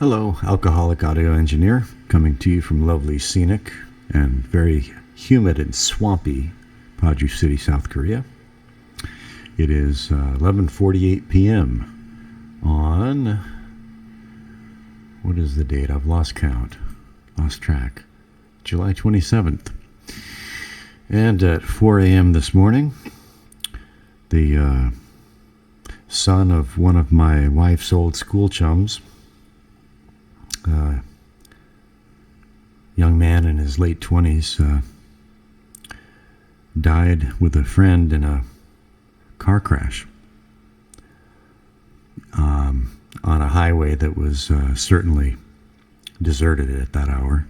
Hello, alcoholic audio engineer, coming to you from lovely, scenic, and very humid and swampy Paju City, South Korea. It is 11:48 p.m. on, what is the date? I've lost count, lost track. July 27th. And at 4 a.m. this morning, the son of one of my wife's old school chums, young man in his late 20s, died with a friend in a car crash on a highway that was certainly deserted at that hour.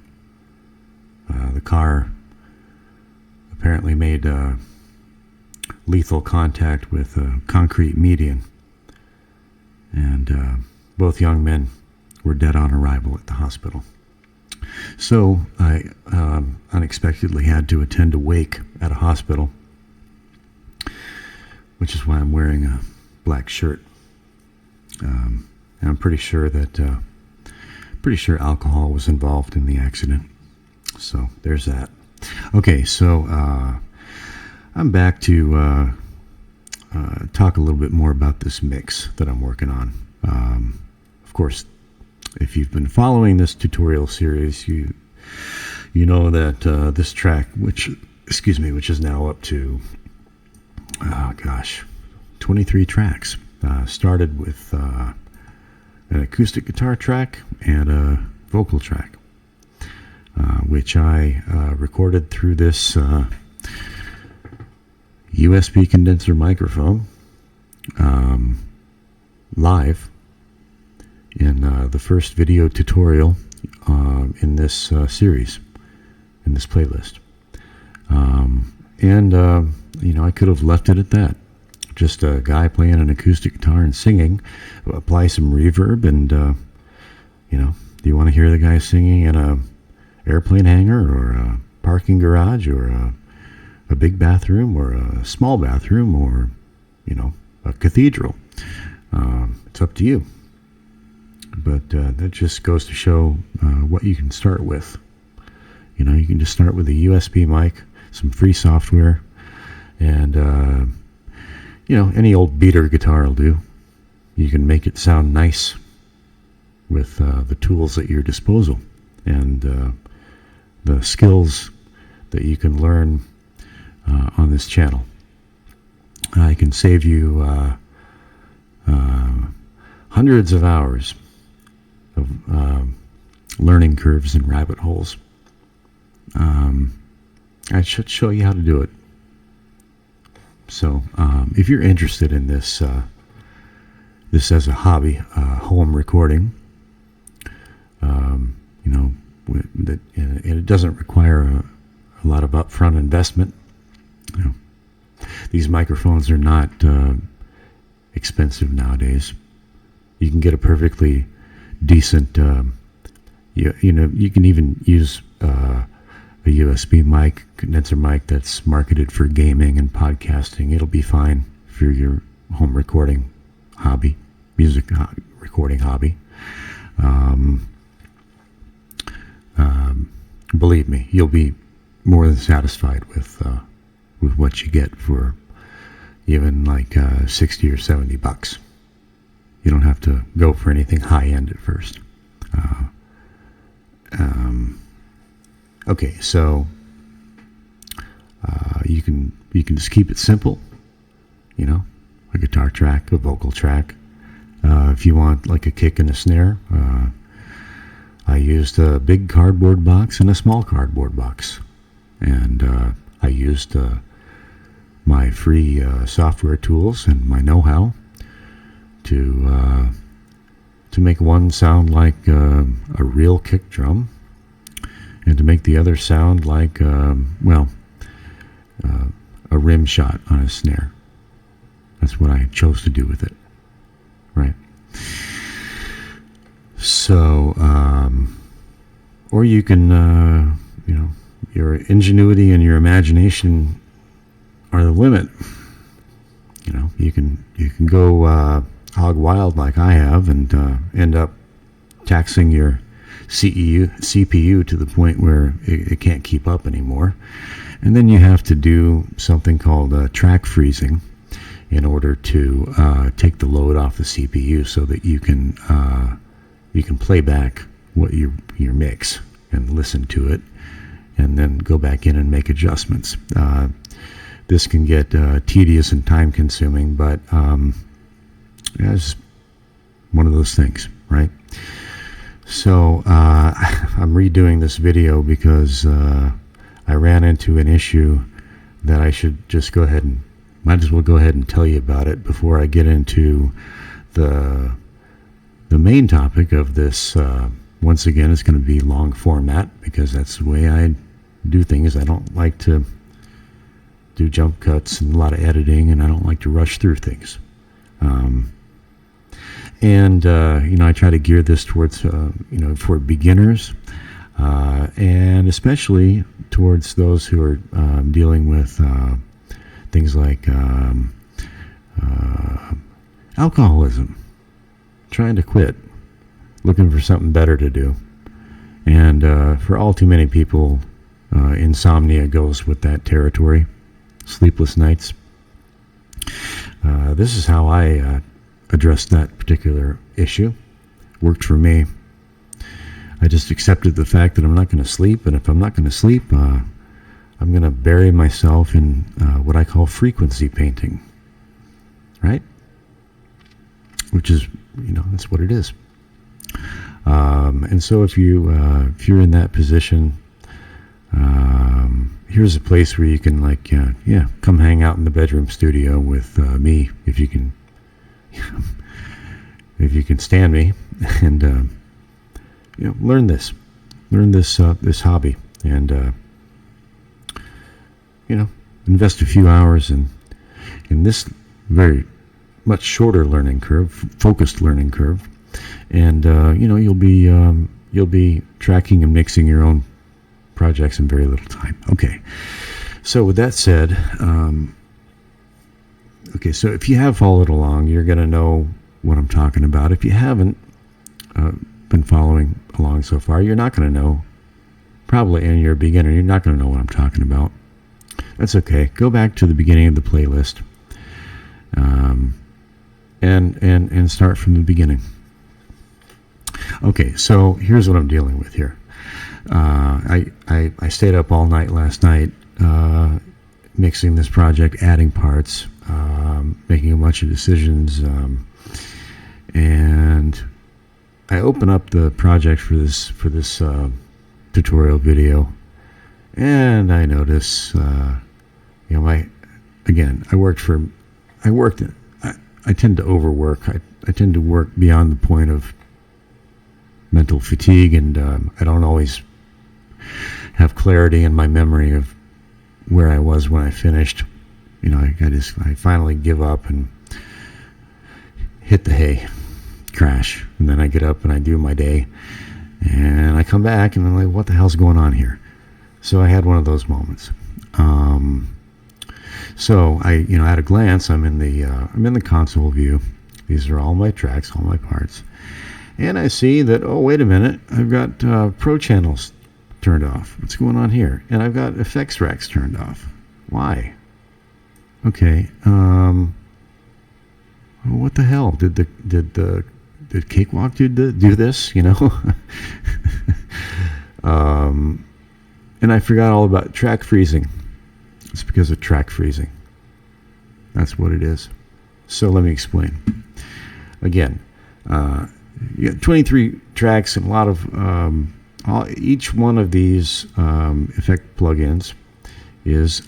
The car apparently made lethal contact with a concrete median, and both young men were dead on arrival at the hospital. So I unexpectedly had to attend a wake at a hospital, which is why I'm wearing a black shirt. And I'm pretty sure alcohol was involved in the accident. So there's that. Okay, so I'm back to talk a little bit more about this mix that I'm working on. Of course, if you've been following this tutorial series, you know that this track, which is now up to 23 tracks, started with an acoustic guitar track and a vocal track, which I recorded through this USB condenser microphone live in the first video tutorial in this series, in this playlist. I could have left it at that. Just a guy playing an acoustic guitar and singing, apply some reverb, and, do you want to hear the guy singing in a airplane hangar or a parking garage or a big bathroom or a small bathroom or, a cathedral? It's up to you. But that just goes to show what you can start with. You can just start with a USB mic, some free software, and, any old beater guitar will do. You can make it sound nice with the tools at your disposal and the skills that you can learn on this channel. I can save you hundreds of hours of learning curves and rabbit holes. I should show you how to do it. So if you're interested in this as a hobby, home recording, and it doesn't require a lot of upfront investment. These microphones are not expensive nowadays. You can get a perfectly decent, you can even use a USB mic, condenser mic that's marketed for gaming and podcasting. It'll be fine for your home recording hobby, music recording hobby. Believe me, you'll be more than satisfied with what you get for even like 60 or 70 bucks. You don't have to go for anything high-end at first. Okay, so you can just keep it simple, a guitar track, a vocal track. If you want like a kick and a snare, I used a big cardboard box and a small cardboard box, and I used my free software tools and my know-how to make one sound like a real kick drum, and to make the other sound like a rim shot on a snare. That's what I chose to do with it, right? So, or you can, your ingenuity and your imagination are the limit. You can go hog wild like I have and end up taxing your CPU to the point where it can't keep up anymore. And then you have to do something called track freezing in order to take the load off the CPU so that you can play back what your mix and listen to it, and then go back in and make adjustments. This can get tedious and time consuming, but it's one of those things, right? So I'm redoing this video because I ran into an issue that I should just might as well go ahead and tell you about it before I get into the main topic of this. Once again, it's going to be long format because that's the way I do things. I don't like to do jump cuts and a lot of editing, and I don't like to rush through things. I try to gear this towards, for beginners, and especially towards those who are dealing with things like alcoholism, trying to quit, looking for something better to do. And for all too many people, insomnia goes with that territory, sleepless nights. This is how I addressed that particular issue. Worked for me. I just accepted the fact that I'm not going to sleep, and if I'm not going to sleep, I'm going to bury myself in what I call frequency painting, right? Which is, that's what it is. And so if you're in that position, here's a place where you can come hang out in the bedroom studio with me if you can. If you can stand me, and learn this hobby, and invest a few hours in this very much shorter learning curve, focused learning curve, and you'll be tracking and mixing your own projects in very little time. Okay, so with that said, so if you have followed along, you're going to know what I'm talking about. If you haven't been following along so far, you're not going to know. Probably, and you're a beginner, you're not going to know what I'm talking about. That's okay. Go back to the beginning of the playlist, and start from the beginning. Okay, so here's what I'm dealing with here. I stayed up all night last night mixing this project, adding parts, making a bunch of decisions, and I open up the project for this tutorial video, and I notice I tend to overwork. I tend to work beyond the point of mental fatigue, and I don't always have clarity in my memory of where I was when I finished. I finally give up and hit the hay, crash, and then I get up and I do my day, and I come back and I'm like, what the hell's going on here? So I had one of those moments. So I, at a glance, I'm in the console view. These are all my tracks, all my parts, and I see that, oh, wait a minute, I've got Pro channels turned off. What's going on here? And I've got effects racks turned off. Why? Okay. What the hell? Did Cakewalk do this? And I forgot all about track freezing. It's because of track freezing. That's what it is. So let me explain. Again, you got 23 tracks and a lot of each one of these effect plugins is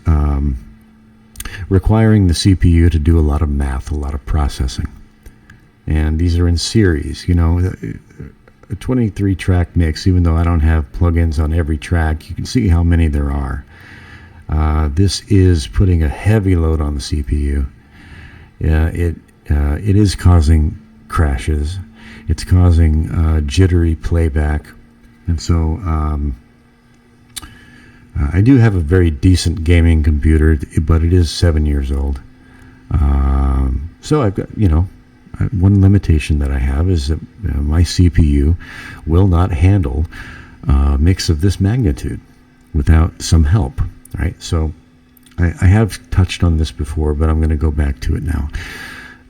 requiring the CPU to do a lot of math, a lot of processing. And these are in series. A 23 track mix, even though I don't have plugins on every track, you can see how many there are. This is putting a heavy load on the CPU. It is causing crashes. It's causing jittery playback. And so I do have a very decent gaming computer, but it is 7 years old. So I've got, one limitation that I have is that my CPU will not handle a mix of this magnitude without some help, right? So I have touched on this before, but I'm going to go back to it now.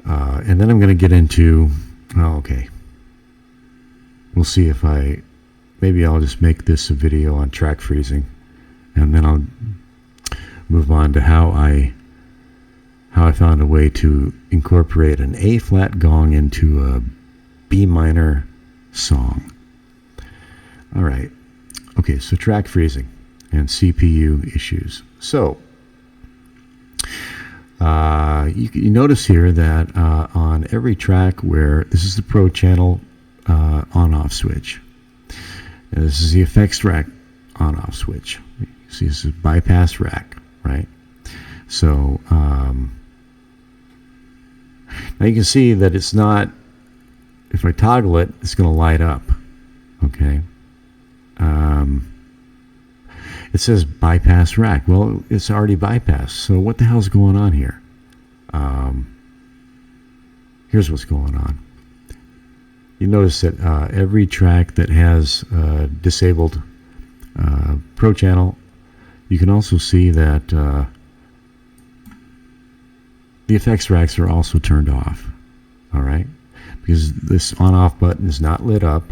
And then I'm going to get into, okay, we'll see if maybe I'll just make this a video on track freezing, and then I'll move on to how I found a way to incorporate an A flat gong into a B minor song. All right. Okay, so track freezing and CPU issues. So you notice here that on every track where this is the Pro Channel on-off switch, and this is the effects rack on-off switch. You see, this is bypass rack, right? So now you can see that it's not, if I toggle it, it's going to light up, okay? It says bypass rack. Well, it's already bypassed, so what the hell's going on here? Here's what's going on. You notice that every track that has disabled Pro Channel, you can also see that the effects racks are also turned off, all right? Because this on-off button is not lit up,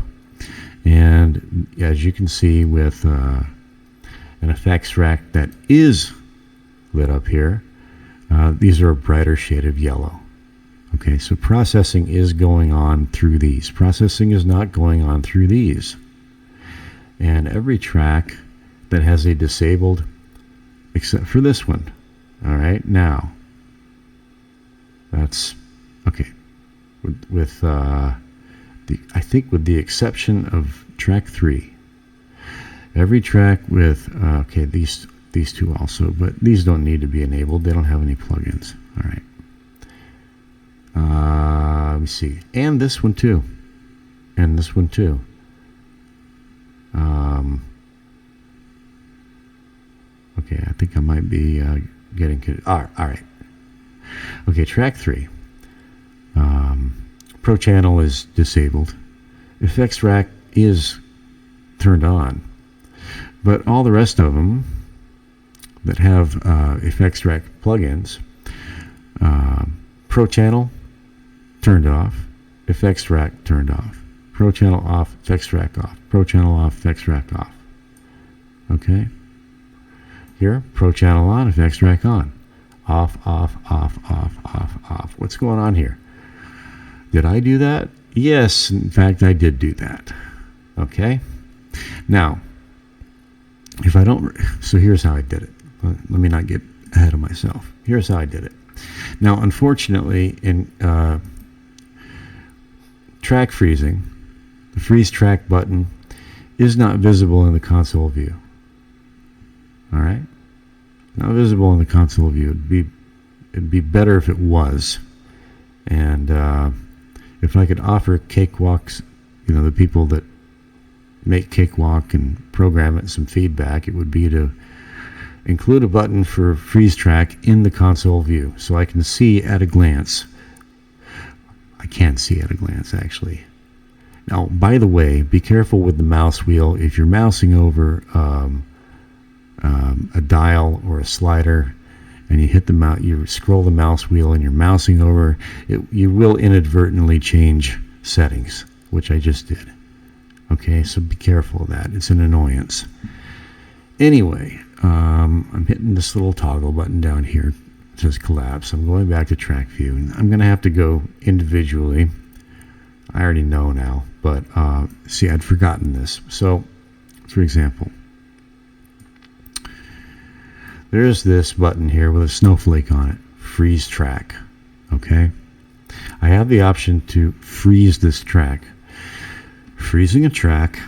and as you can see with an effects rack that is lit up here, these are a brighter shade of yellow. Okay, so processing is going on through these. Processing is not going on through these. And every track that has a disabled, except for this one, all right, now, that's, okay, with I think with the exception of track 3, every track with, okay, these two also, but these don't need to be enabled. They don't have any plugins, all right. Let me see. And this one too. And this one too. Okay, I think I might be getting... All right. Okay, track 3. Pro Channel is disabled. Effects rack is turned on. But all the rest of them that have effects rack plugins, Pro Channel turned off, effects rack turned off, Pro Channel off, effects rack off, Pro Channel off, effects rack off. Okay? Here, Pro Channel on, effects rack on. Off, off, off, off, off, off. What's going on here? Did I do that? Yes, in fact, I did do that. Okay? Now, if I don't... So here's how I did it. Let me not get ahead of myself. Here's how I did it. Now, unfortunately, in track freezing, the freeze track button is not visible in the console view. All right? Not visible in the console view. It'd be better if it was. And if I could offer Cakewalks, you know, the people that make Cakewalk and program it, some feedback, it would be to include a button for freeze track in the console view so I can see at a glance. I can't see at a glance, actually. Now, by the way, be careful with the mouse wheel. If you're mousing over a dial or a slider and you hit the mouse, you scroll the mouse wheel and you're mousing over it, you will inadvertently change settings, which I just did. Okay, so be careful of that. It's an annoyance. Anyway, I'm hitting this little toggle button down here. It says collapse. I'm going back to track view, and I'm going to have to go individually. I already know now, but see, I'd forgotten this. So, for example, there's this button here with a snowflake on it, freeze track. Okay, I have the option to freeze this track. Freezing a track,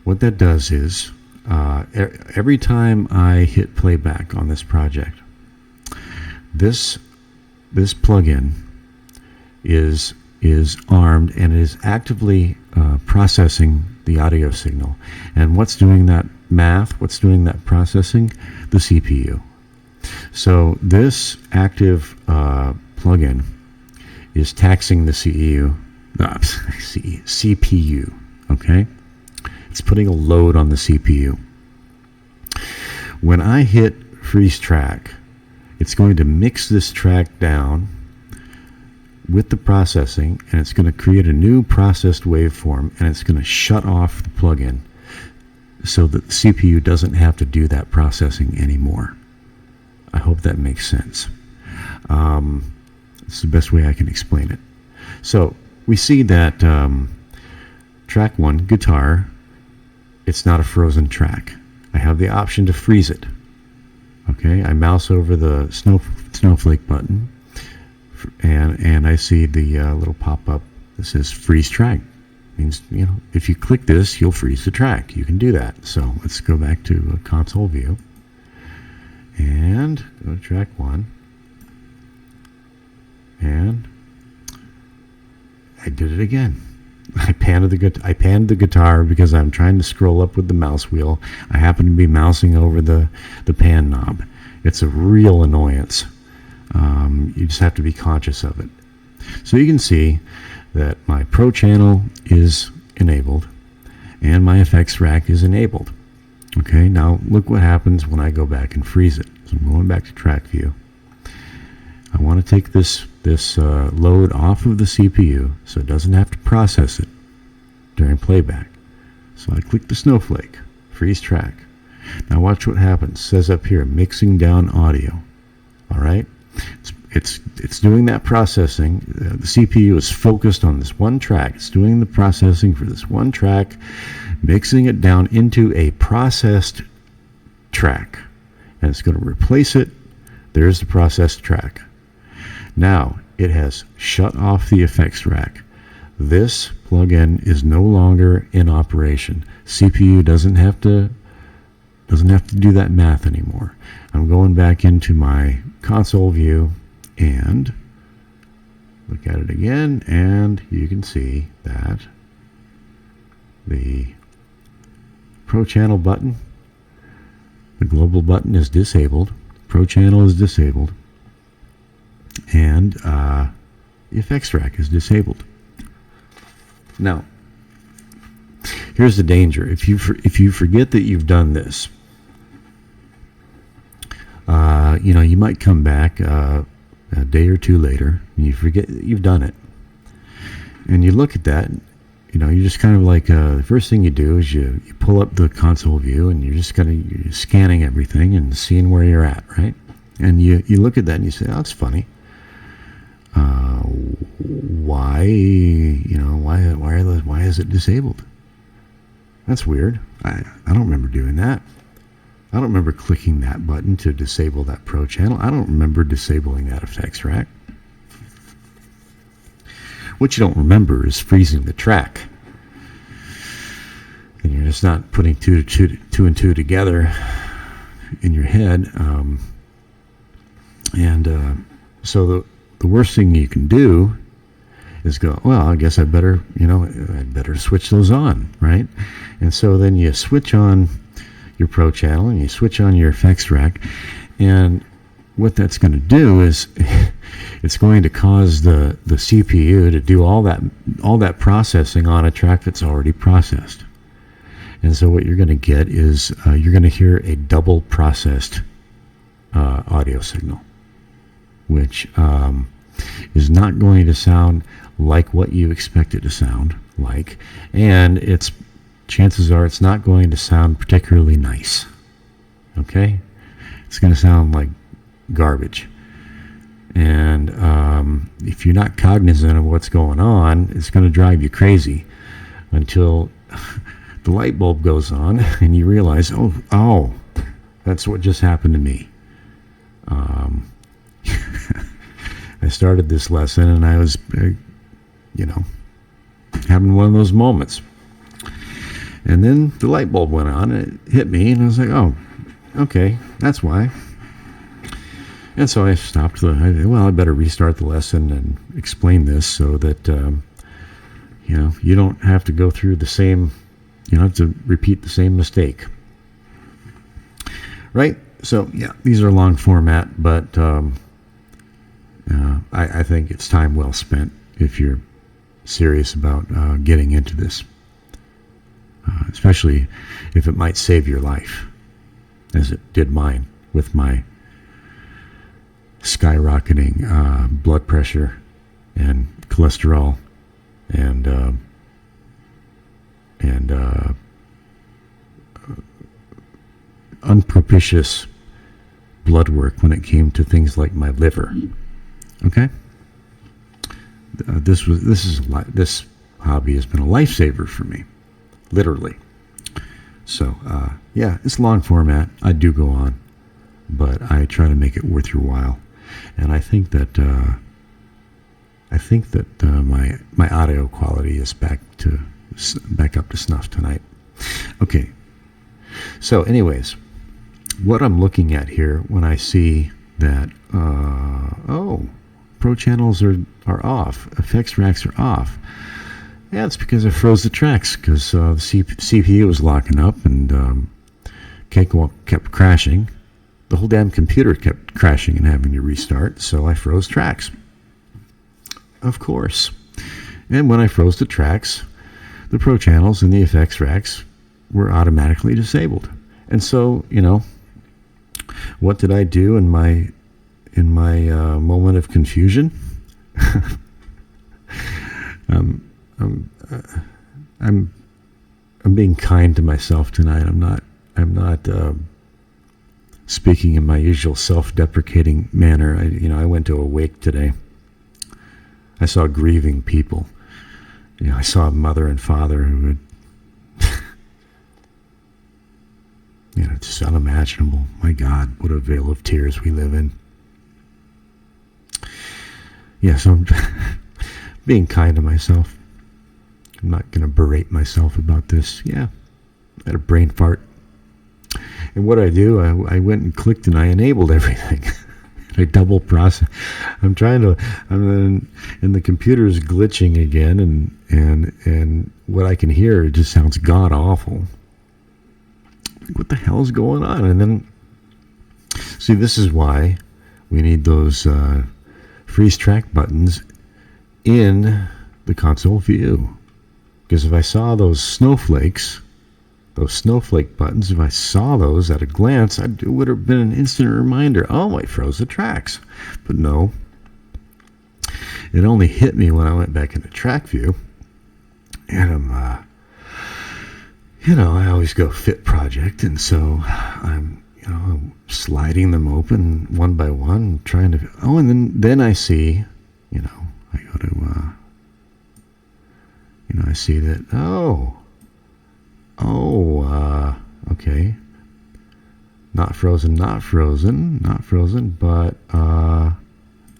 what that does is every time I hit playback on this project, this plugin is armed and is actively processing the audio signal. And what's doing that math? What's doing that processing? The CPU. So this active plugin is taxing the CPU. Okay? It's putting a load on the CPU. When I hit freeze track, it's going to mix this track down with the processing, and it's going to create a new processed waveform, and it's going to shut off the plugin so that the CPU doesn't have to do that processing anymore. I hope that makes sense. It's the best way I can explain it. So we see that track 1, guitar, it's not a frozen track. I have the option to freeze it. Okay, I mouse over the snowflake button, and I see the little pop-up that says freeze track. Means, if you click this, you'll freeze the track. You can do that. So let's go back to console view and go to track 1. And I did it again. I panned the guitar because I'm trying to scroll up with the mouse wheel. I happen to be mousing over the pan knob. It's a real annoyance. You just have to be conscious of it. So you can see that my Pro channel is enabled and my effects rack is enabled. Okay, now look what happens when I go back and freeze it. So I'm going back to track view. I want to take this load off of the CPU so it doesn't have to process it during playback. So I click the snowflake, freeze track. Now watch what happens. It says up here, mixing down audio. All right, it's doing that processing. The CPU is focused on this one track. It's doing the processing for this one track, mixing it down into a processed track, and it's going to replace it. There's the processed track. Now it has shut off the effects rack. This plugin is no longer in operation. CPU doesn't have to do that math anymore. I'm going back into my console view and look at it again, and you can see that the Pro channel button, the global button, is disabled. Pro channel is disabled, and the effects rack is disabled. Now, here's the danger. If you forget that you've done this, you might come back a day or two later and you forget that you've done it, and you look at that. You're just kind of like the first thing you do is you pull up the console view and you're scanning everything and seeing where you're at, right? And you look at that and you say, "Oh, that's funny. Why is it disabled? That's weird. I don't remember doing that. I don't remember clicking that button to disable that Pro channel. I don't remember disabling that effects rack." What you don't remember is freezing the track. And you're just not putting two and two together in your head. So the worst thing you can do is go, well, I guess I'd better switch those on, right? And so then you switch on your Pro channel and you switch on your effects rack, and what that's going to do is it's going to cause the CPU to do all that processing on a track that's already processed. And so what you're going to get is you're going to hear a double processed audio signal, which is not going to sound like what you expect it to sound like, and chances are it's not going to sound particularly nice. Okay? It's going to sound like garbage. And if you're not cognizant of what's going on, it's going to drive you crazy until the light bulb goes on and you realize, oh, that's what just happened to me. I started this lesson and I was, having one of those moments. And then the light bulb went on and it hit me, and I was like, oh, okay, that's why. And so I stopped. I better restart the lesson and explain this so that, you don't have to go through the same, you don't have to repeat the same mistake. Right? So, yeah, these are long format, but I think it's time well spent if you're serious about getting into this, especially if it might save your life, as it did mine with my skyrocketing blood pressure and cholesterol and unpropitious blood work when it came to things like my liver. Okay, this hobby has been a lifesaver for me, literally. So yeah, it's long format. I do go on, but I try to make it worth your while, and I think that my audio quality is back up to snuff tonight. Okay. So, anyways, what I'm looking at here when I see that Pro channels are off, effects racks are off. Yeah, it's because I froze the tracks because the CPU was locking up and Cakewalk kept crashing. The whole damn computer kept crashing and having to restart, so I froze tracks. Of course. And when I froze the tracks, the Pro channels and the effects racks were automatically disabled. And so, what did I do in my moment of confusion? I'm being kind to myself tonight. I'm not speaking in my usual self-deprecating manner. I went to a wake today. I saw grieving people. I saw a mother and father who had, just unimaginable. My God, what a vale of tears we live in. Yeah, so I'm being kind to myself. I'm not going to berate myself about this. Yeah, I had a brain fart. And what I do, I went and clicked and I enabled everything. I double process. And the computer's glitching again, and what I can hear, it just sounds god awful. What the hell's going on? And then, see, this is why we need those freeze track buttons in the console view. Because if I saw those snowflake buttons, if I saw those at a glance, it would have been an instant reminder. Oh, I froze the tracks. But no. It only hit me when I went back into track view. And I always go fit project. And so I'm sliding them open one by one, trying to, and then I see, I go to, I see that, okay, not frozen, but,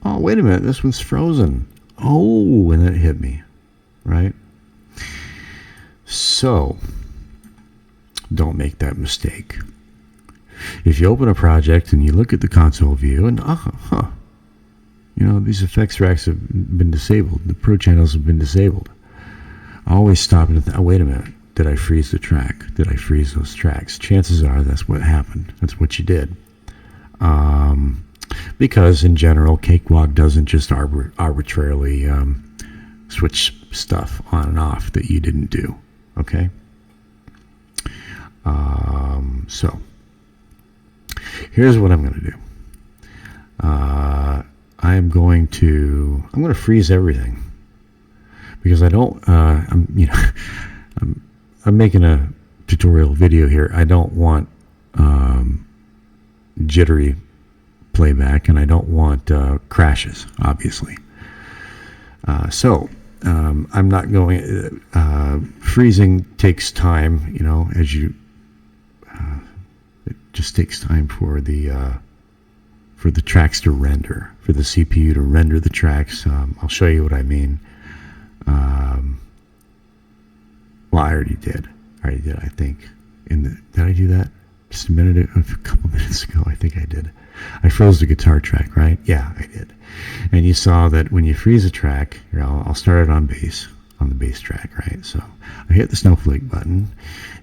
wait a minute, this one's frozen. And then it hit me, right? So, don't make that mistake. If you open a project and you look at the console view and, these effects racks have been disabled, the Pro channels have been disabled, always stop and think, wait a minute. Did I freeze the track? Did I freeze those tracks? Chances are that's what happened. That's what you did. Because in general, Cakewalk doesn't just arbitrarily switch stuff on and off that you didn't do. Okay? So, here's what I'm going to do. I'm going to freeze everything. Because I don't, I'm making a tutorial video here. I don't want jittery playback, and I don't want crashes, obviously. So I'm not going. Freezing takes time, as you. It just takes time for the tracks to render, for the CPU to render the tracks. I'll show you what I mean. Well, I already did, I think. Did I do that? Just a couple minutes ago, I think I did. I froze the guitar track, right? Yeah, I did. And you saw that when you freeze a track, here, I'll start it on the bass track, right? So I hit the snowflake button,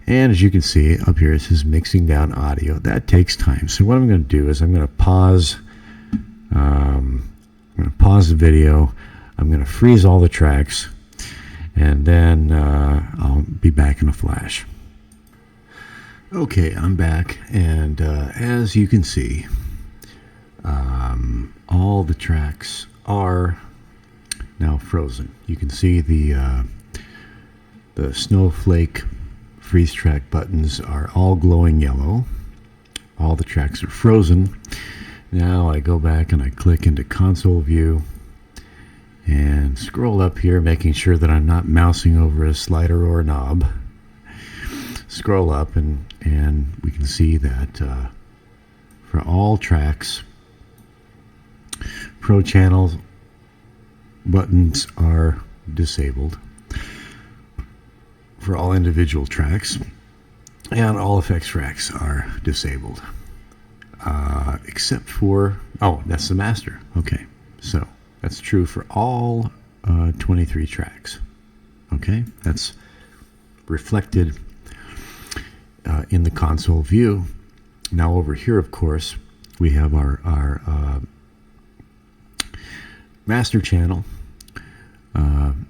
and as you can see up here, it says mixing down audio. That takes time. So what I'm going to do is I'm going to pause I'm going to pause the video. I'm going to freeze all the tracks, and then I'll be back in a flash. Okay, I'm back, and as you can see, all the tracks are now frozen. You can see the snowflake freeze track buttons are all glowing yellow. All the tracks are frozen. Now I go back and I click into console view and scroll up here, making sure that I'm not mousing over a slider or a knob. Scroll up and we can see that for all tracks, Pro Channel buttons are disabled for all individual tracks, and all effects tracks are disabled, except for, that's the master. Okay, so that's true for all 23 tracks. Okay, that's reflected in the console view. Now over here, of course, we have our master channel.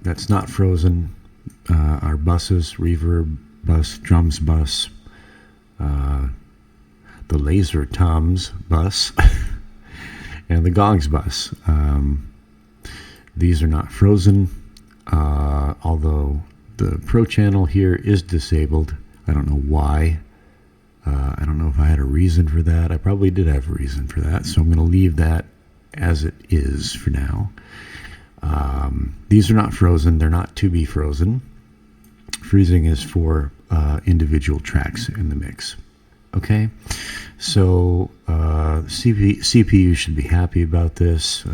That's not frozen. Our buses, reverb bus, drums bus, the laser toms bus, and the gongs bus. These are not frozen, although the Pro channel here is disabled. I don't know why. I don't know if I had a reason for that. I probably did have a reason for that, so I'm going to leave that as it is for now. These are not frozen. They're not to be frozen. Freezing is for individual tracks in the mix. Okay, so CPU should be happy about this.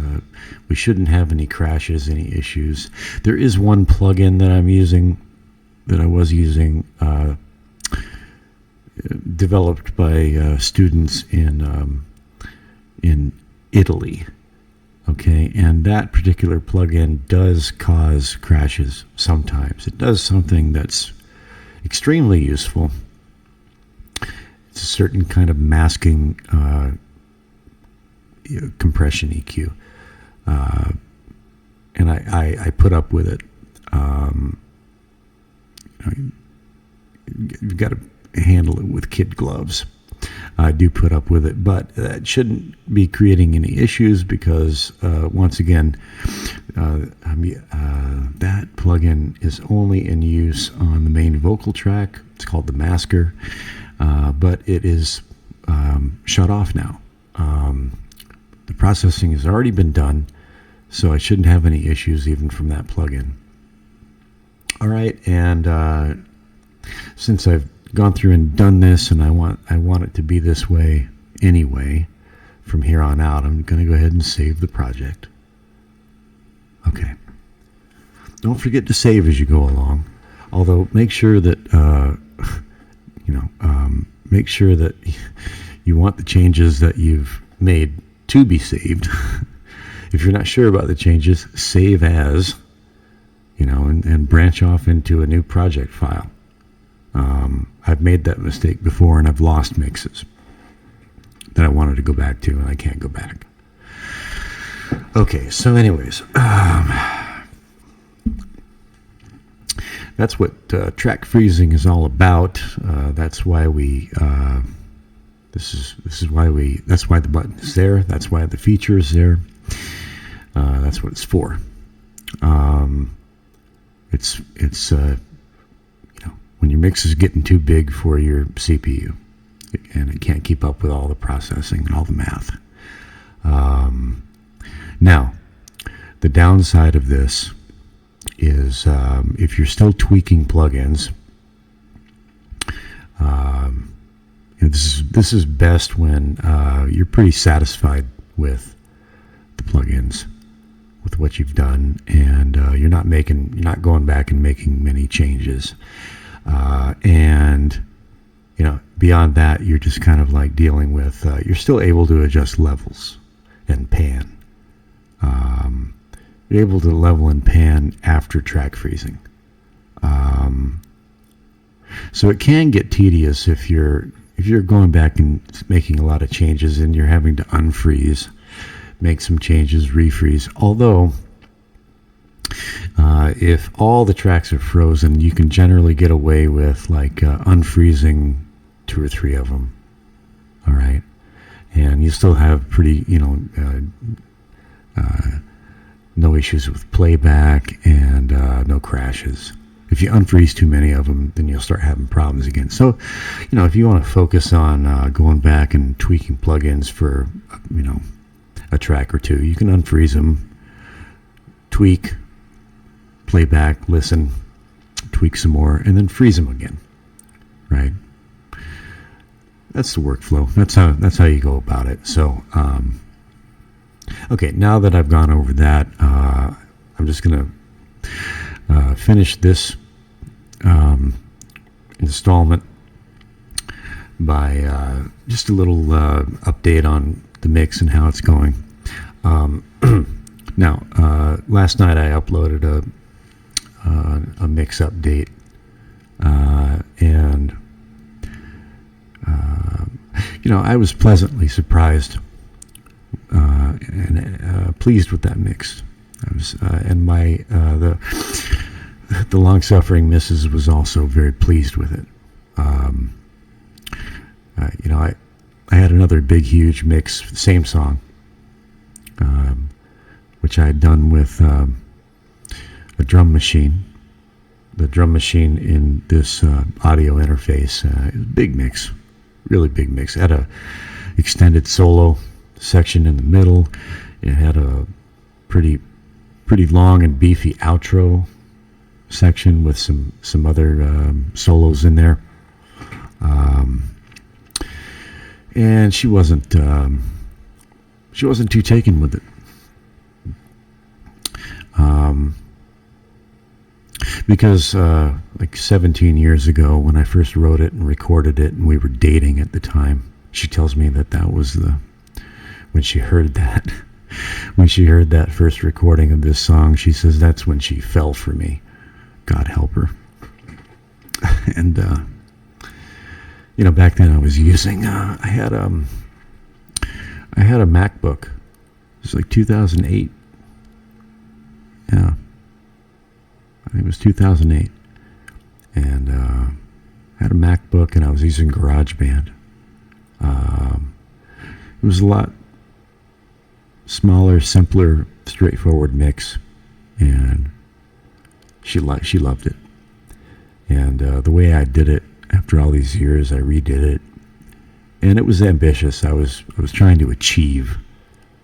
We shouldn't have any crashes, any issues. There is one plugin that I was using, developed by students in Italy. Okay, and that particular plugin does cause crashes sometimes. It does something that's extremely useful. It's a certain kind of masking compression EQ. And I put up with it. You've got to handle it with kid gloves. I do put up with it, but that shouldn't be creating any issues because, once again, that plugin is only in use on the main vocal track. It's called the masker, but it is shut off now. The processing has already been done, so I shouldn't have any issues even from that plugin. All right, and since I've gone through and done this, and I want it to be this way anyway from here on out, I'm going to go ahead and save the project. Okay. Don't forget to save as you go along. Although make sure that make sure that you want the changes that you've made to be saved. If you're not sure about the changes, save as, and branch off into a new project file. I've made that mistake before, and I've lost mixes that I wanted to go back to, and I can't go back. Okay, so anyways, that's what track freezing is all about. That's why that's why the button is there. That's why the feature is there. That's what it's for. It's when your mix is getting too big for your CPU and it can't keep up with all the processing and all the math. Now, the downside of this is if you're still tweaking plugins, this is best when you're pretty satisfied with the plugins, with what you've done, and you're not going back and making many changes. And beyond that, you're just kind of like dealing with, you're still able to adjust levels and pan. You're able to level and pan after track freezing. So it can get tedious if you're going back and making a lot of changes and you're having to unfreeze. make some changes, refreeze. Although, if all the tracks are frozen, you can generally get away with like unfreezing 2 or 3 of them. All right, and you still have pretty, no issues with playback and no crashes. If you unfreeze too many of them, then you'll start having problems again. So, if you want to focus on going back and tweaking plugins for, a track or two, you can unfreeze them, tweak, play back, listen, tweak some more, and then freeze them again. Right? That's the workflow. That's how you go about it. So, okay, now that I've gone over that, I'm just going to finish this installment by just a little update on the mix and how it's going. Now, last night I uploaded a mix update, and I was pleasantly surprised and pleased with that mix. I was, and my the long-suffering Mrs. was also very pleased with it. I had another big, huge mix, same song, which I had done with a drum machine. The drum machine in this audio interface, big mix, really big mix. It had a extended solo section in the middle. It had a pretty long and beefy outro section with some other solos in there. And she wasn't too taken with it. Because like 17 years ago, when I first wrote it and recorded it, and we were dating at the time, she tells me that was when she heard that first recording of this song, she says that's when she fell for me. God help her. And back then I was using I had a MacBook. It was like 2008. Yeah, I think it was 2008, and I had a MacBook, and I was using GarageBand. It was a lot smaller, simpler, straightforward mix, and she loved it. And the way I did it, after all these years, I redid it, and it was ambitious. I was trying to achieve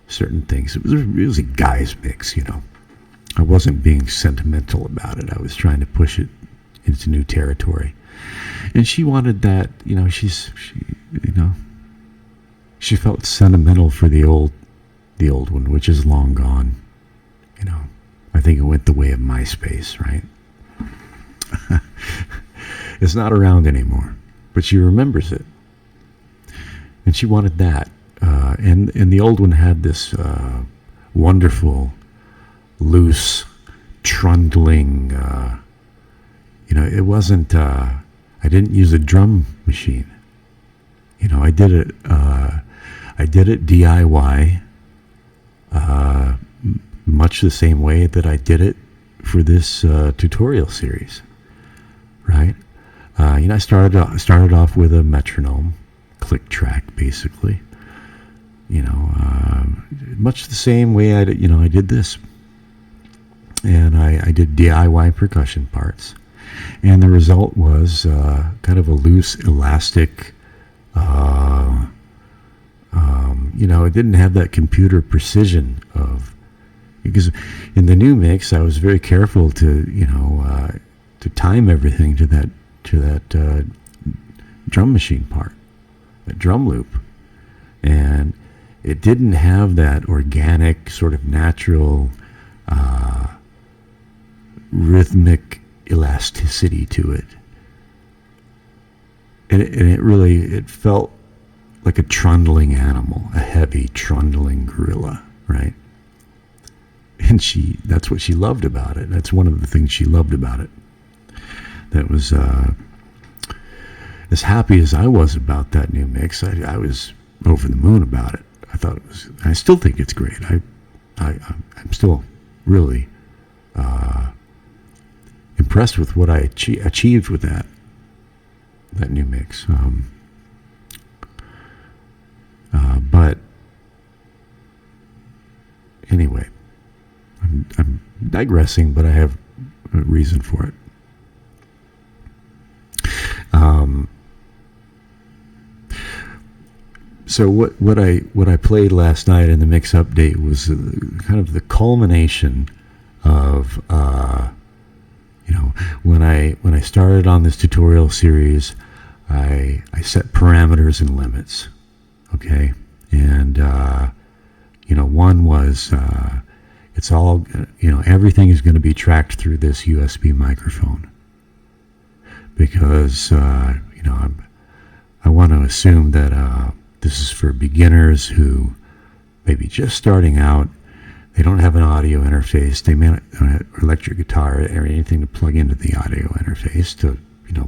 certain things. It was a guy's mix, I wasn't being sentimental about it. I was trying to push it into new territory, and she wanted that. She felt sentimental for the old one, which is long gone. I think it went the way of MySpace, right? It's not around anymore, but she remembers it, and she wanted that. And the old one had this wonderful, loose, trundling. It wasn't. I didn't use a drum machine. I did it. I did it DIY. Much the same way that I did it for this tutorial series, right? I started off with a metronome, click track, basically. Much the same way I did this, and I did DIY percussion parts, and the result was kind of a loose, elastic. It didn't have that computer precision because in the new mix I was very careful to time everything to that drum machine part, that drum loop, and it didn't have that organic sort of natural rhythmic elasticity to it, and it felt like a trundling animal, a heavy trundling gorilla, right? And that's what she loved about it. That's one of the things she loved about it. That was, as happy as I was about that new mix, I was over the moon about it. I thought it was. I still think it's great. I'm still really impressed with what I achieved with that new mix. But anyway, I'm digressing, but I have a reason for it. So what I played last night in the mix update was kind of the culmination of when I started on this tutorial series, I set parameters and limits, okay, and one was it's all everything is going to be tracked through this USB microphone because I want to assume that this is for beginners who may be just starting out. They don't have an audio interface. They may not have electric guitar or anything to plug into the audio interface to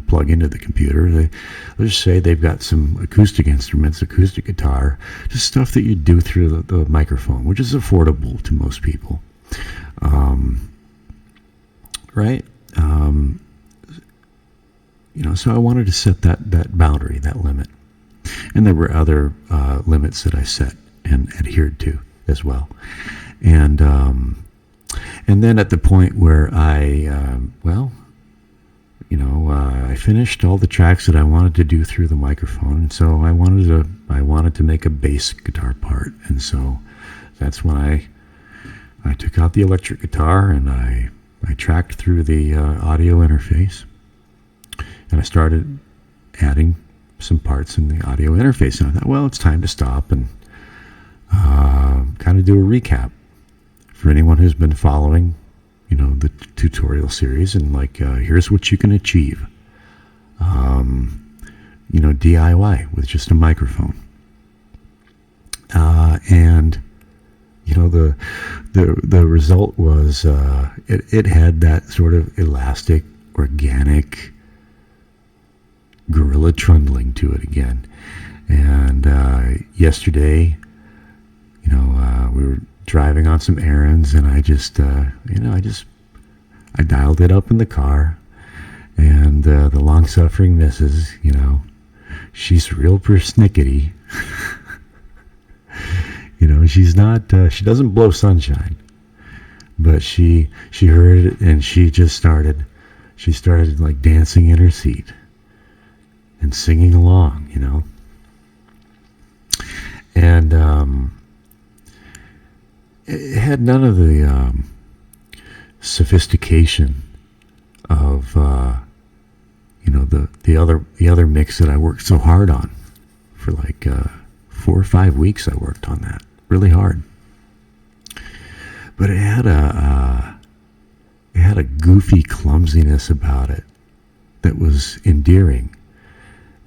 plug into the computer. Let's just say they've got some acoustic instruments, acoustic guitar, just stuff that you do through the microphone, which is affordable to most people, right? So I wanted to set that boundary, that limit. And there were other limits that I set and adhered to as well. And then at the point where I finished all the tracks that I wanted to do through the microphone, and so I wanted to make a bass guitar part, and so that's when I took out the electric guitar and I tracked through the audio interface, and I started adding some parts in the audio interface, and I thought, well, it's time to stop and kind of do a recap for anyone who's been following the tutorial series, and here's what you can achieve DIY with just a microphone, and the result was it had that sort of elastic, organic, gorilla trundling to it again. And yesterday, we were driving on some errands, and I dialed it up in the car, and the long-suffering missus, she's real persnickety. She's not, she doesn't blow sunshine, but she heard it, and she started like dancing in her seat and singing along, and it had none of the sophistication of the other mix that I worked so hard on for 4 or 5 weeks. I worked on that really hard, but it had a goofy clumsiness about it that was endearing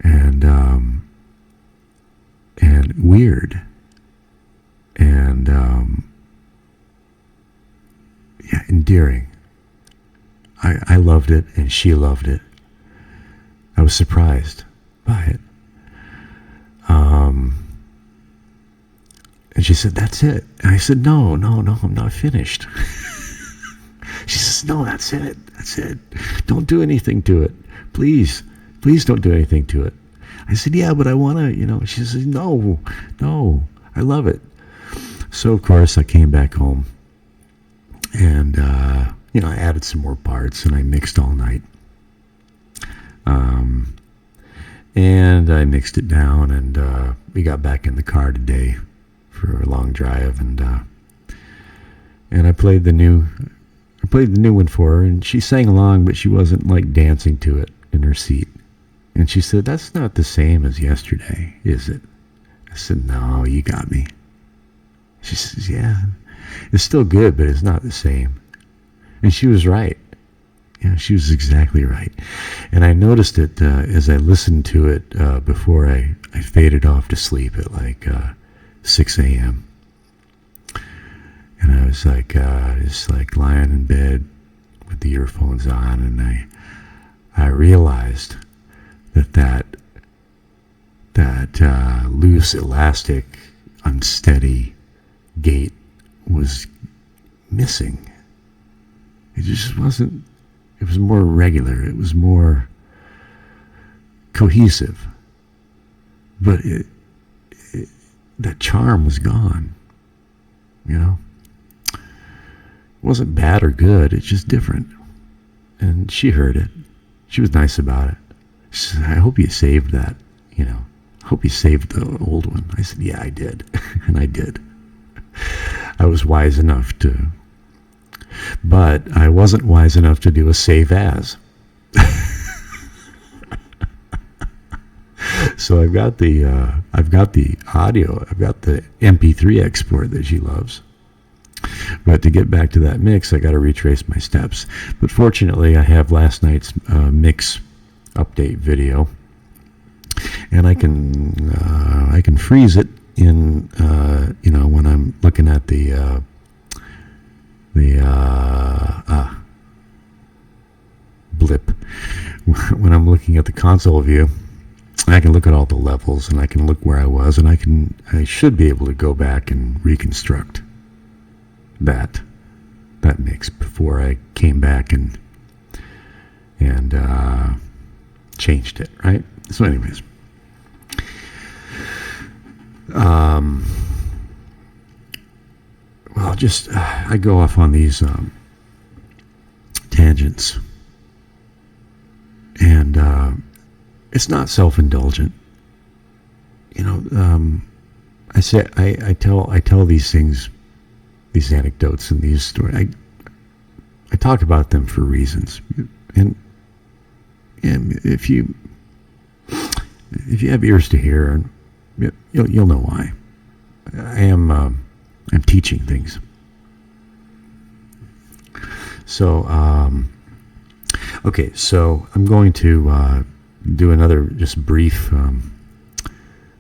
and weird, and endearing. I loved it, and she loved it. I was surprised by it. And she said, "That's it." And I said, No, I'm not finished. She says, "No, that's it. Don't do anything to it. Please don't do anything to it." I said, "Yeah, but I want to, She says, No, I love it." So, of course, I came back home, and, I added some more parts, and I mixed all night. And I mixed it down, and we got back in the car today for a long drive, and I played the new one for her, and she sang along, but she wasn't dancing to it in her seat. And she said, "That's not the same as yesterday, is it?" I said, "No, you got me." She says, "Yeah, it's still good, but it's not the same." And she was right. Yeah, she was exactly right. And I noticed it as I listened to it before I faded off to sleep at 6 a.m. And I was just lying in bed with the earphones on, and I realized that loose, elastic, unsteady gait was missing. It just wasn't, it was more regular, it was more cohesive. But that charm was gone, you know? It wasn't bad or good, it's just different. And she heard it. She was nice about it. She said, I hope you saved that, you know. I hope you saved the old one. I said, yeah, I did. And I did. I was wise enough to, but I wasn't wise enough to do a save as. So I've got the audio, I've got the MP3 export that she loves. But to get back to that mix, I got to retrace my steps. But fortunately, I have last night's mix update video, and I can freeze it in you know, when I'm looking at the blip. When I'm looking at the console view, I can look at all the levels, and I can look where I was, and I should be able to go back and reconstruct that mix before I came back and changed it, right? So anyways, well, just I go off on these tangents, and it's not self-indulgent, you know. I tell these things, these anecdotes and these stories. I talk about them for reasons, and if you have ears to hear, you'll know why. I'm teaching things. So okay, so I'm going to do another just brief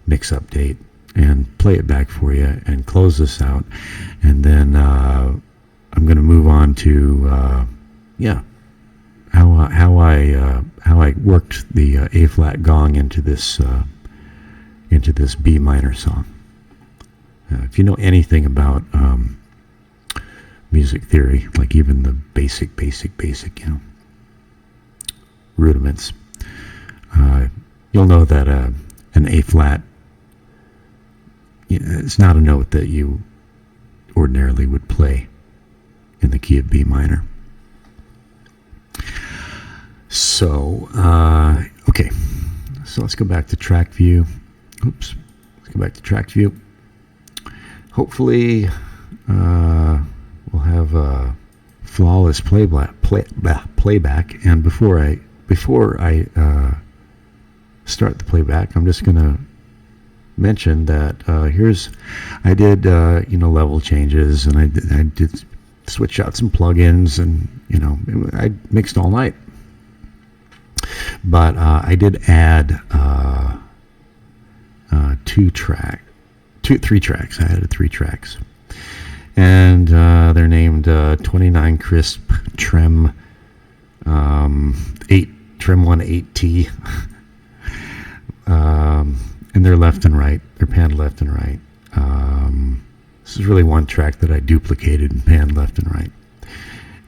mix update and play it back for you and close this out, and then I'm going to move on to how I worked the A flat gong into this B minor song. If you know anything about music theory, like even the basic, you know, rudiments, you'll know that an A flat, it's not a note that you ordinarily would play in the key of B minor. So, okay, so let's go back to track view. Let's go back to track view. Hopefully, we'll have a flawless playback. And before I start the playback, I'm just going to mention that I did level changes, and I did switch out some plugins, and I mixed all night. But I did add three tracks. I added 3 tracks, and they're named 29 Crisp Trem 8 Trem 1 8T, and they're left and right. They're panned left and right. This is really one track that I duplicated and panned left and right,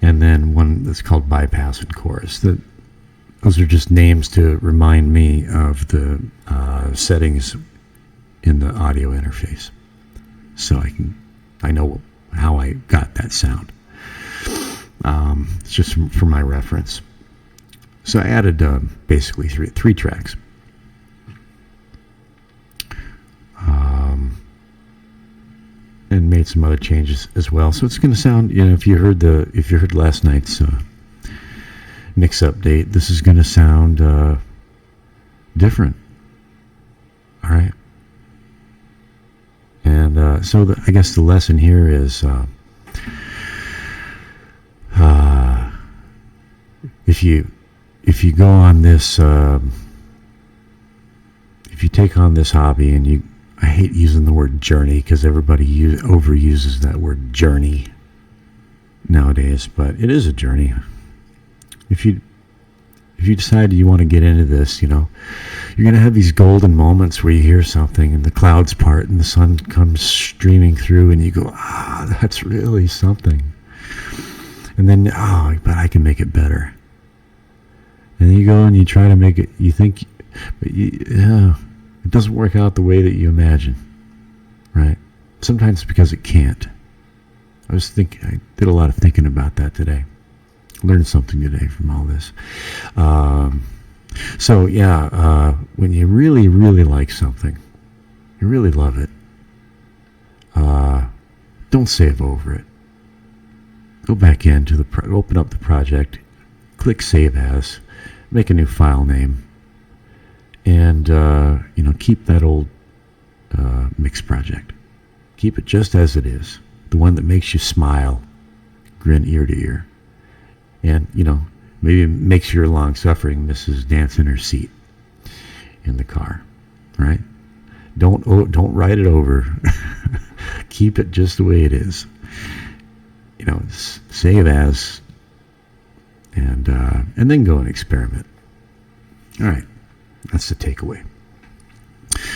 and then one that's called Bypass and Chorus. Those are just names to remind me of the settings in the audio interface, so I know how I got that sound. It's just for my reference. So I added basically three tracks. And made some other changes as well. So it's going to sound, if you heard last night's mix update, this is going to sound different. All right. And so I guess the lesson here is if you go on this, if you take on this hobby, and I hate using the word journey because everybody overuses that word journey nowadays, but it is a journey. If you if you decide you want to get into this, you're going to have these golden moments where you hear something and the clouds part and the sun comes streaming through and you go, that's really something. And then, but I can make it better. And then you go and you try to make it, you think, but it doesn't work out the way that you imagine, right? Sometimes because it can't. I did a lot of thinking about that today. Learned something today from all this. When you really, really like something, you really love it, don't save over it. Go back into open up the project, click Save As, make a new file name, and keep that old mix project. Keep it just as it is, the one that makes you smile, grin ear to ear. And, maybe makes your long-suffering Mrs. dance in her seat in the car, right? Don't write it over. Keep it just the way it is. Save as, and then go and experiment. All right, that's the takeaway.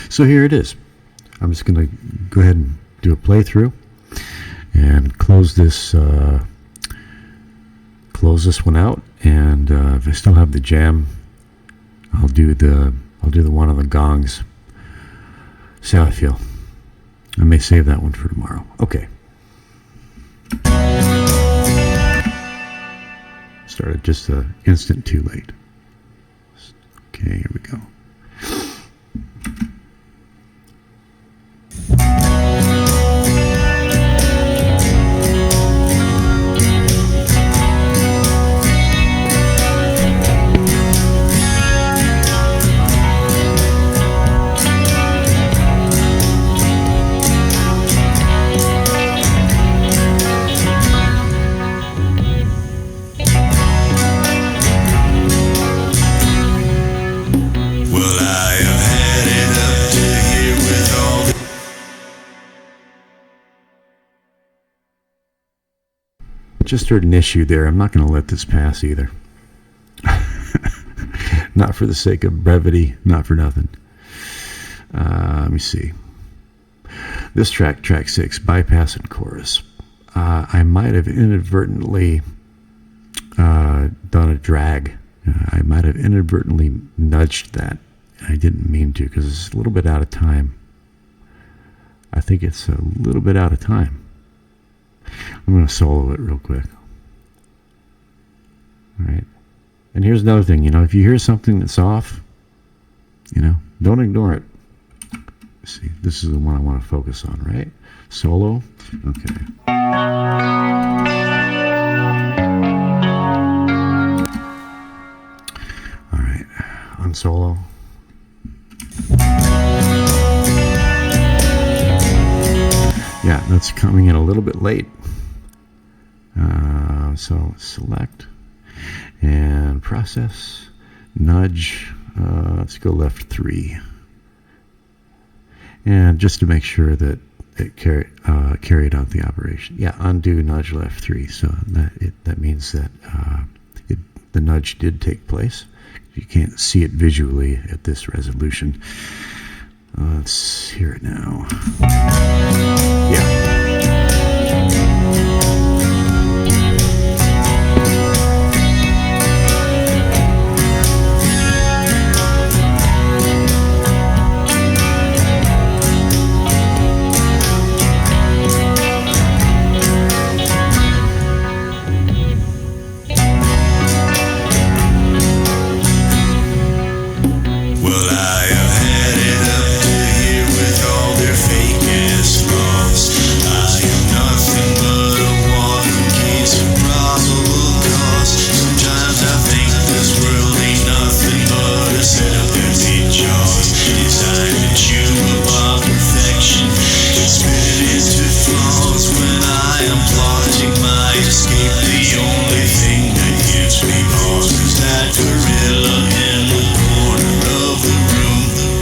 So here it is. I'm just going to go ahead and do a playthrough and close this one out, and if I still have the jam, I'll do the one on the gongs. See how I feel. I may save that one for tomorrow. Okay. Started just an instant too late. Okay, here we go. Just heard an issue there. I'm not going to let this pass either. Not for the sake of brevity, not for nothing. Let me see. This track 6, bypass and chorus. I might have inadvertently done a drag. I might have inadvertently nudged that. I didn't mean to because it's a little bit out of time. I think it's a little bit out of time. I'm going to solo it real quick. All right. And here's another thing, if you hear something that's off, don't ignore it. Let's see, this is the one I want to focus on, right? Solo. Okay. All right. On solo. Yeah, that's coming in a little bit late. So select and process, nudge. Let's go left 3. And just to make sure that it carried out the operation. Yeah, undo nudge left 3. So that means that the nudge did take place. You can't see it visually at this resolution. Let's hear it now. Yeah. Gorilla in the corner of the room.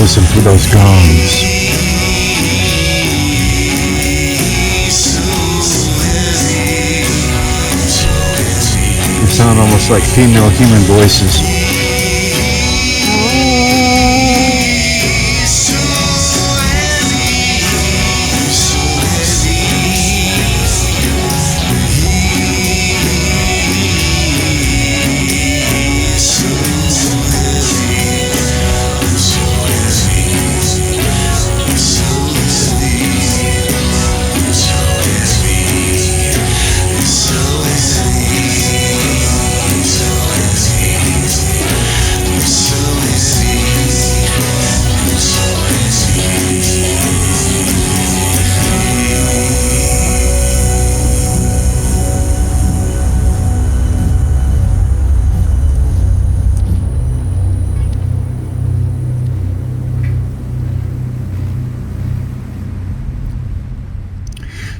listen for those gongs. They sound almost like female human voices.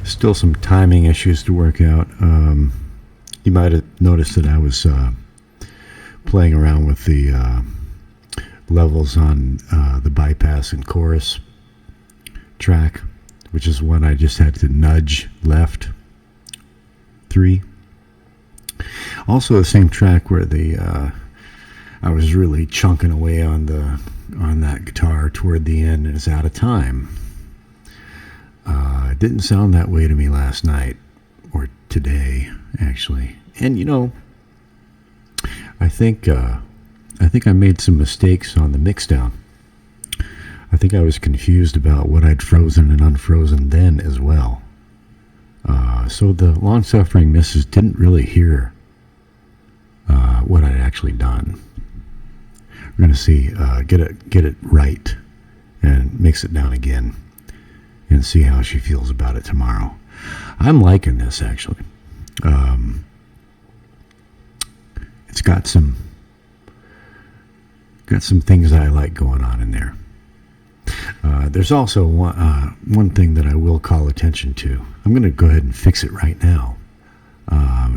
Still some timing issues to work out. You might have noticed that I was playing around with the levels on the bypass and chorus track, which is one I just had to nudge left 3. Also the same track where I was really chunking away on that guitar toward the end, and it's out of time. It didn't sound that way to me last night, or today, actually. And I think I made some mistakes on the mixdown. I think I was confused about what I'd frozen and unfrozen then as well. So the long-suffering missus didn't really hear what I'd actually done. We're going to see, get it right and mix it down again and see how she feels about it tomorrow. I'm liking this, actually. It's got some things I like going on in there. There's also one thing that I will call attention to. I'm going to go ahead and fix it right now.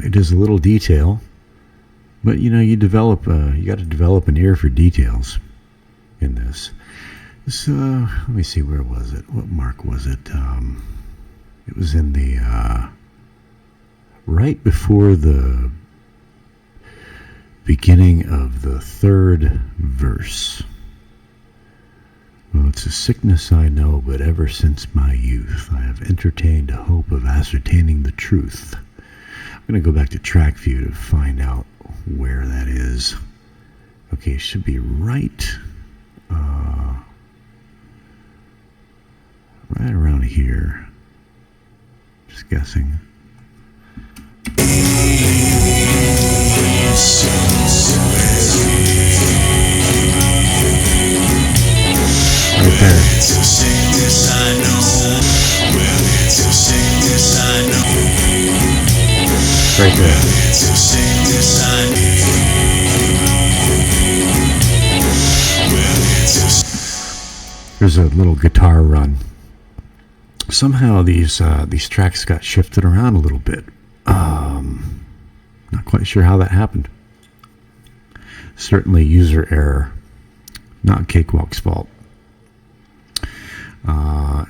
It is a little detail, but you got to develop an ear for details in this. So let me see, where was it? What mark was it? It was in the right before the beginning of the 3rd verse. Well, it's a sickness I know, but ever since my youth I have entertained a hope of ascertaining the truth. I'm going to go back to track view to find out where that is. Okay, it should be right around here. Just guessing. Right there. Right there. There's a little guitar run. Somehow these tracks got shifted around a little bit. Not quite sure how that happened. Certainly user error, not Cakewalk's fault.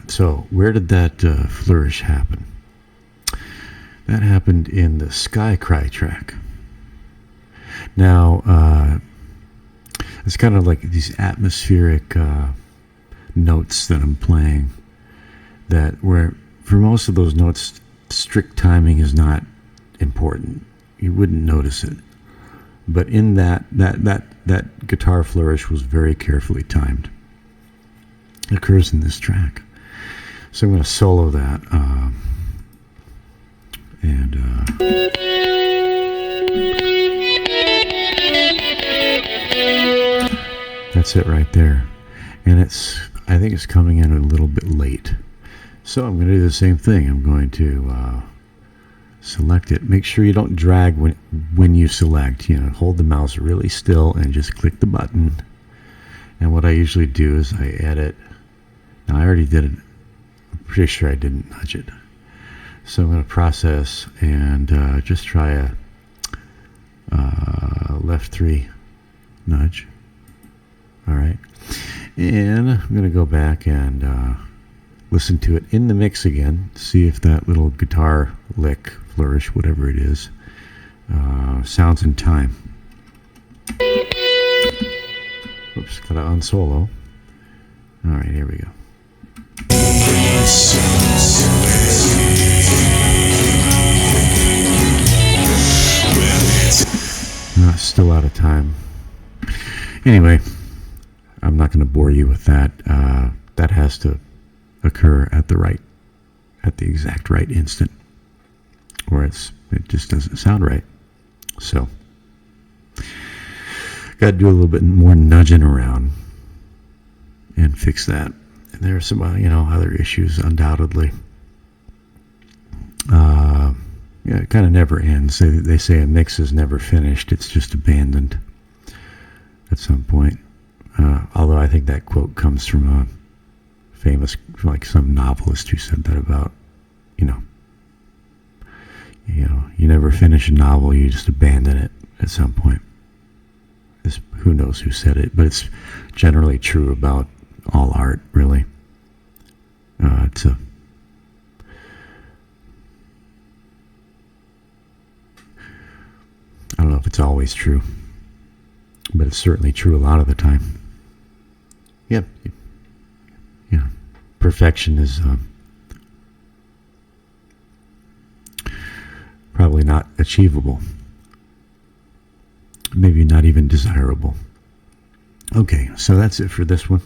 So where did that flourish happen? That happened in the Sky Cry track. Now, it's kind of like these atmospheric notes that I'm playing, that where for most of those notes, strict timing is not important. You wouldn't notice it. But in that guitar flourish was very carefully timed. It occurs in this track. So I'm going to solo that. That's it right there. And I think it's coming in a little bit late. So I'm going to do the same thing. I'm going to select it. Make sure you don't drag when you select. Hold the mouse really still and just click the button. And what I usually do is I edit. Now I already did it. I'm pretty sure I didn't nudge it. So I'm going to process and just try a left 3 nudge. All right. And I'm going to go back and listen to it in the mix again, see if that little guitar lick, flourish, whatever it is, sounds in time. Oops, gotta unsolo. All right, here we go. Still out of time. Anyway, I'm not going to bore you with that. That has to occur at the exact right instant, or it just doesn't sound right. So, got to do a little bit more nudging around and fix that. And there are some, other issues, undoubtedly. It kind of never ends. They say a mix is never finished. It's just abandoned at some point. Although I think that quote comes from a famous, like some novelist who said that about, you never finish a novel, you just abandon it at some point. Who knows who said it, but it's generally true about all art, really. I don't know if it's always true, but it's certainly true a lot of the time. Yep. Yeah. Perfection is probably not achievable. Maybe not even desirable. Okay, so that's it for this one.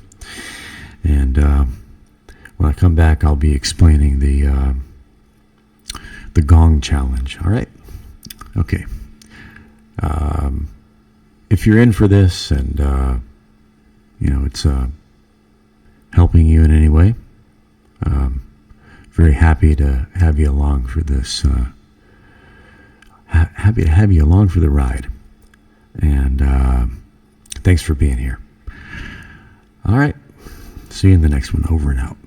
And when I come back, I'll be explaining the gong challenge. All right? Okay. If you're in for this and, it's helping you in any way, very happy to have you along for this. Happy to have you along for the ride. And thanks for being here. All right. See you in the next one. Over and out.